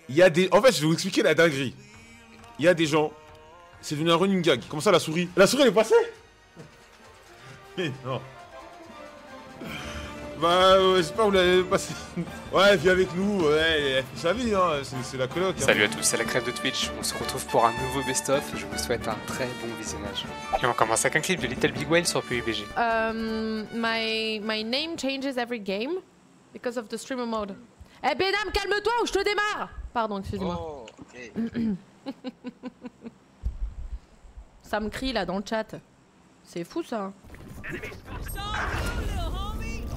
Il y a des... En fait, je vais vous expliquer la dinguerie. Il y a des gens... C'est devenu un running gag. Comment ça, la souris? La souris, elle est passée? Mais non. Bah, j'espère que vous l'avez passé. Ouais, viens avec nous. Ouais, elle fait sa vie, hein. C'est la coloc. Hein. Salut à tous, c'est la crève de Twitch. On se retrouve pour un nouveau best-of. Je vous souhaite un très bon visionnage. Et on commence avec un clip de Little Big Whale sur PUBG. My name changes every game because of the streamer mode. Eh Benham, calme-toi ou je te démarre. Pardon, excusez-moi. Oh, ok. Ça me crie là dans le chat. C'est fou ça.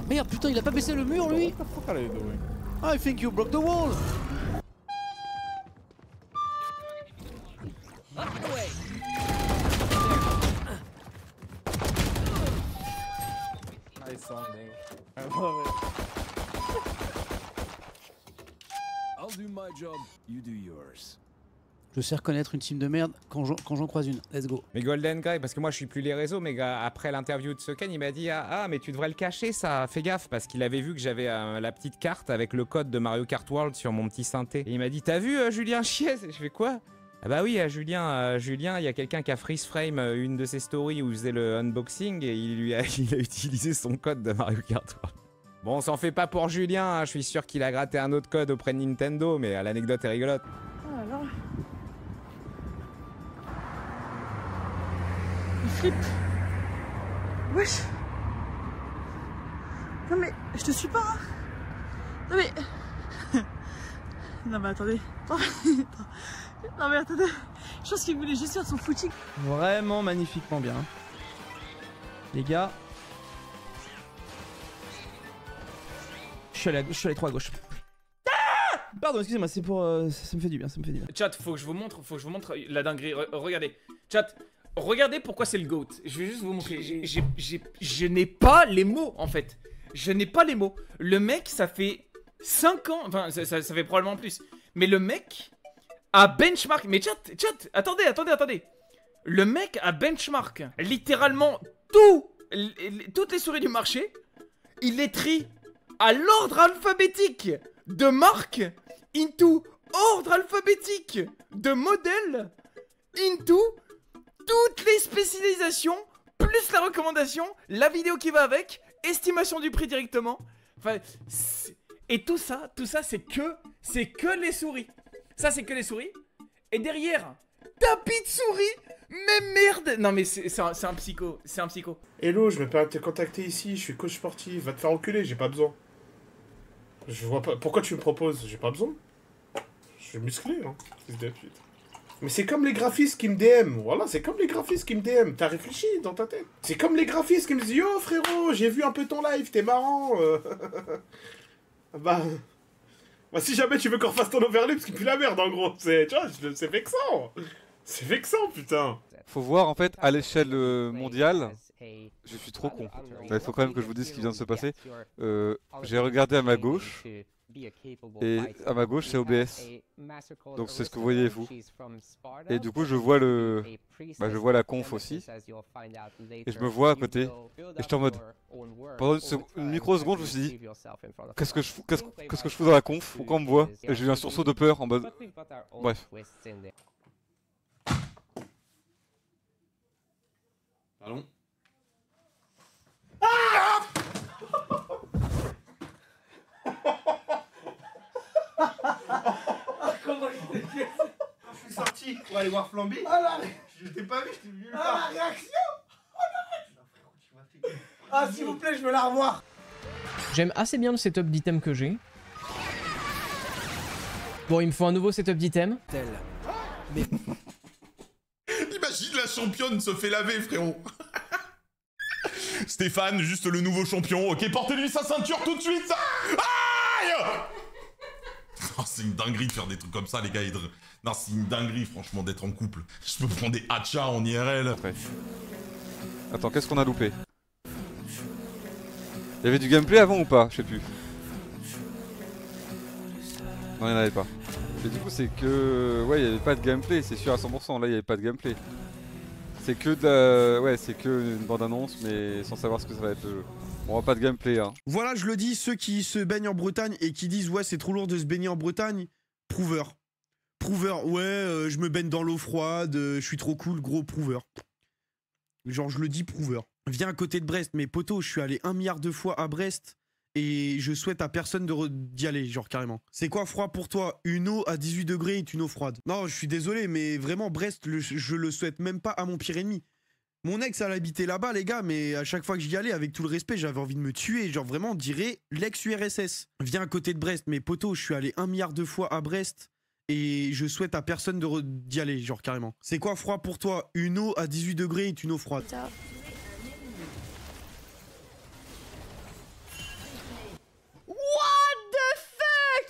Merde, putain, il a pas baissé le mur lui. I think you broke the wall. Nice song, nigga. I love it. I'll do my job, you do yours. Je sais reconnaître une team de merde quand j'en croise une. Let's go. Mais Golden Guy, parce que moi je suis plus les réseaux, mais après l'interview de Soken, il m'a dit ah mais tu devrais le cacher ça, fais gaffe, parce qu'il avait vu que j'avais la petite carte avec le code de Mario Kart World sur mon petit synthé. Et il m'a dit t'as vu Julien Chiez? Je fais quoi? Ah bah oui, Julien, il y a quelqu'un qui a freeze frame une de ses stories où il faisait le unboxing et il a utilisé son code de Mario Kart World. Bon, on s'en fait pas pour Julien, hein, je suis sûr qu'il a gratté un autre code auprès de Nintendo, mais l'anecdote est rigolote. Oh là là. Il flippe. Wesh. Non mais, je te suis pas. Hein. Non mais... Non mais attendez. Non mais attendez. Je pense qu'il voulait juste faire son footing. Vraiment magnifiquement bien. Les gars. Je suis allé trop à gauche. Ah, pardon, excusez-moi, c'est pour... ça me fait du bien, ça me fait du bien. Chat, faut que je vous montre la dinguerie. Regardez. Chat, regardez pourquoi c'est le GOAT. Je vais juste vous montrer. Je n'ai pas les mots, en fait. Je n'ai pas les mots. Le mec, ça fait 5 ans... Enfin, ça fait probablement plus. Mais le mec a benchmark... Mais chat, attendez. Le mec a benchmark littéralement toutes les souris du marché. Il les trie à l'ordre alphabétique de marque into ordre alphabétique de modèle into toutes les spécialisations plus la recommandation, la vidéo qui va avec, estimation du prix directement. Enfin, et tout ça c'est que les souris. Ça c'est que les souris. Et derrière, tapis de souris. Mais merde. Non mais c'est un psycho, c'est un psycho. Hello, je me permets de te contacter ici, je suis coach sportif, va te faire enculer, j'ai pas besoin. Je vois pas. Pourquoi tu me proposes? J'ai pas besoin. Je suis musclé, hein. Mais c'est comme les graphistes qui me DM. Voilà, c'est comme les graphistes qui me DM. T'as réfléchi dans ta tête. C'est comme les graphistes qui me disent yo frérot, j'ai vu un peu ton live, t'es marrant. Bah, si jamais tu veux qu'on refasse ton overlay, parce qu'il pue la merde en gros. Tu vois, c'est vexant. C'est vexant, putain. Faut voir en fait à l'échelle mondiale. Je suis trop con. Il faut quand même que je vous dise ce qui vient de se passer. J'ai regardé à ma gauche. Et à ma gauche c'est OBS. Donc c'est ce que vous voyez vous. Et du coup je vois je vois la conf aussi. Et je me vois à côté. Et j'étais en mode. Pendant une microseconde je me suis dit. Qu'est-ce que je fous dans la conf? Pourquoi on me voit? Et j'ai eu un sursaut de peur en mode. Bref. Pardon. Quand je suis sorti pour aller voir Flambé, je t'ai pas vu, je t'ai vu nulle part. La réaction. Ah s'il vous plaît, je veux la revoir. J'aime assez bien le setup d'item que j'ai. Bon, il me faut un nouveau setup d'item. Mais... Imagine la championne se fait laver, frérot. Stéphane, juste le nouveau champion. Ok, portez-lui sa ceinture tout de suite, ça. Aïe. Oh, c'est une dinguerie de faire des trucs comme ça, les gars. Non, c'est une dinguerie, franchement, d'être en couple. Je me prends des hachas en IRL. Bref. Attends, qu'est-ce qu'on a loupé? Il y avait du gameplay avant ou pas? Je sais plus. Non, il n'y en avait pas. Et du coup, c'est que... Ouais, il n'y avait pas de gameplay, c'est sûr à 100%. Là, il n'y avait pas de gameplay. C'est que de la... Ouais, c'est que une bande-annonce, mais sans savoir ce que ça va être le jeu. On voit pas de gameplay, hein. Voilà, je le dis, ceux qui se baignent en Bretagne et qui disent ouais, c'est trop lourd de se baigner en Bretagne, prouveur. Prouveur, ouais, je me baigne dans l'eau froide, je suis trop cool, gros prouveur. Genre, je le dis prouveur. Viens à côté de Brest, mais poto, je suis allé 1 milliard de fois à Brest et je souhaite à personne d'y aller, genre carrément. C'est quoi froid pour toi? Une eau à 18 degrés est une eau froide. Non, je suis désolé, mais vraiment, Brest, je le souhaite même pas à mon pire ennemi. Mon ex, elle habitait là-bas, les gars, mais à chaque fois que j'y allais, avec tout le respect, j'avais envie de me tuer. Genre vraiment, on dirait l'ex-URSS. Viens à côté de Brest, mais poto, je suis allé 1 milliard de fois à Brest et je souhaite à personne d'y aller, genre carrément. C'est quoi froid pour toi? Une eau à 18 degrés est une eau froide. What the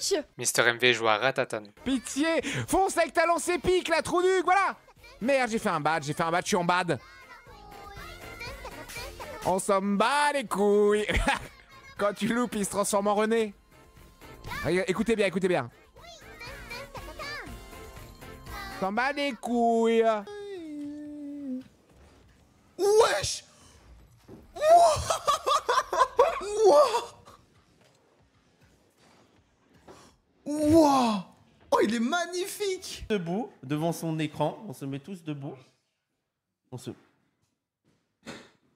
fuck? Mister MV joue à Ratatan. Pitié, fonce avec ta lance épique, la trou nuque, voilà. Merde, j'ai fait un bad, je suis en bad. On s'en bat les couilles. Quand tu loupes, il se transforme en René. Écoutez bien, écoutez bien. S'en bat les couilles. Wesh. Wow. Oh, il est magnifique. Debout, devant son écran, on se met tous debout. On se...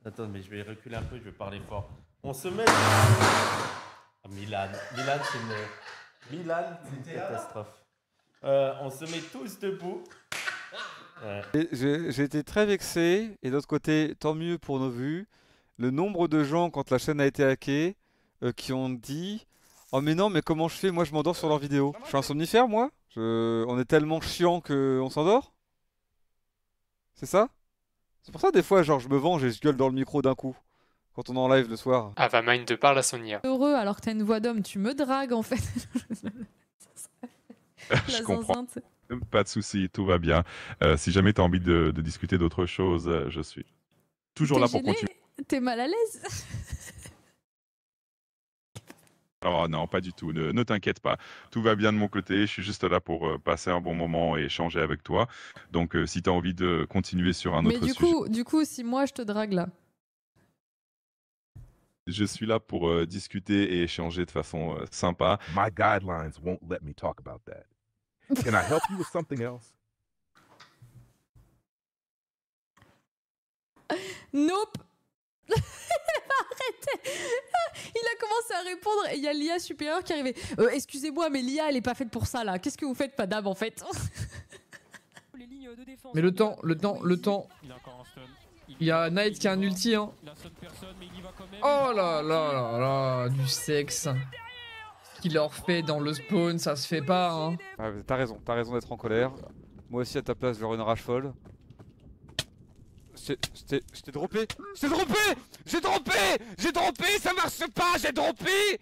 Attends, mais je vais reculer un peu, je vais parler fort. On se met... Ah, Milan, c'est une catastrophe. On se met tous debout. J'ai été très vexé, et d'autre côté, tant mieux pour nos vues. Le nombre de gens, quand la chaîne a été hackée, qui ont dit « Oh mais non, mais comment je fais? Moi je m'endors sur leurs vidéos. Je suis un somnifère, moi? On est tellement chiant qu'on s'endort? C'est ça? C'est pour ça des fois, genre je me venge et je gueule dans le micro d'un coup, quand on est en live le soir. Avamind parle à son IA. Heureux alors que t'as une voix d'homme, tu me dragues en fait. Je comprends. Pas de souci, tout va bien. Si jamais tu as envie de discuter d'autre chose, je suis toujours là pour continuer. T'es mal à l'aise? Alors non, pas du tout, ne t'inquiète pas. Tout va bien de mon côté, je suis juste là pour passer un bon moment et échanger avec toi. Donc si tu as envie de continuer sur un autre sujet... Mais du coup, si moi je te drague là? Je suis là pour discuter et échanger de façon sympa. My guidelines won't let me talk about that. Can I help you with something else? Nope. Arrêtez. Il a commencé à répondre et il y a l'IA supérieure qui arrivait. Excusez-moi, mais l'IA elle est pas faite pour ça là. Qu'est-ce que vous faites, madame, en fait? Mais le temps. Il y a Knight qui a un ulti, hein. Oh là là là là, du sexe. Ce qu'il leur fait dans le spawn, ça se fait pas, hein. Ah, t'as raison d'être en colère. Moi aussi à ta place, j'aurais une rage folle. Je t'ai droppé. J'ai droppé, ça marche pas, j'ai droppé.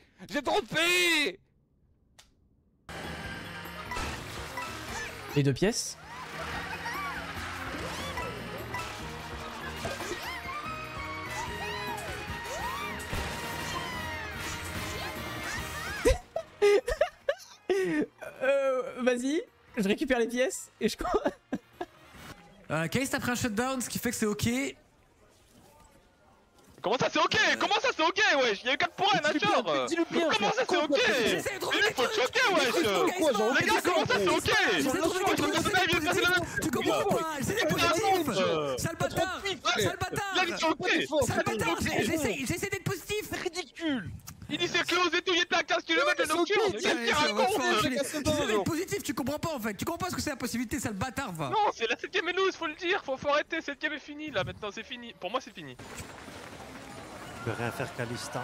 Les 2 pièces. Vas-y, je récupère les pièces et je crois. Case t'as pris un shutdown, ce qui fait que c'est ok. Comment ça c'est ok? Wesh? Y'a eu 4 points, Nature! Comment ça c'est ok? J'essaie de trouver faut te choquer, wesh! Les gars, comment ça c'est ok? Tu comprends pas? C'est des positifs! Sale bâtard! J'essaie d'être positif! C'est ridicule! Il dit c'est close et tout, il était à 15 km de nocturne! Qu'est-ce qu'il raconte? J'essaie d'être positif, tu comprends pas en fait! Tu comprends pas ce que c'est la possibilité, sale bâtard, va! Non, c'est la 7ème et loose, faut le dire! Faut arrêter, 7ème est fini là maintenant, c'est fini! Pour moi c'est fini! Je peux rien faire, Kalista.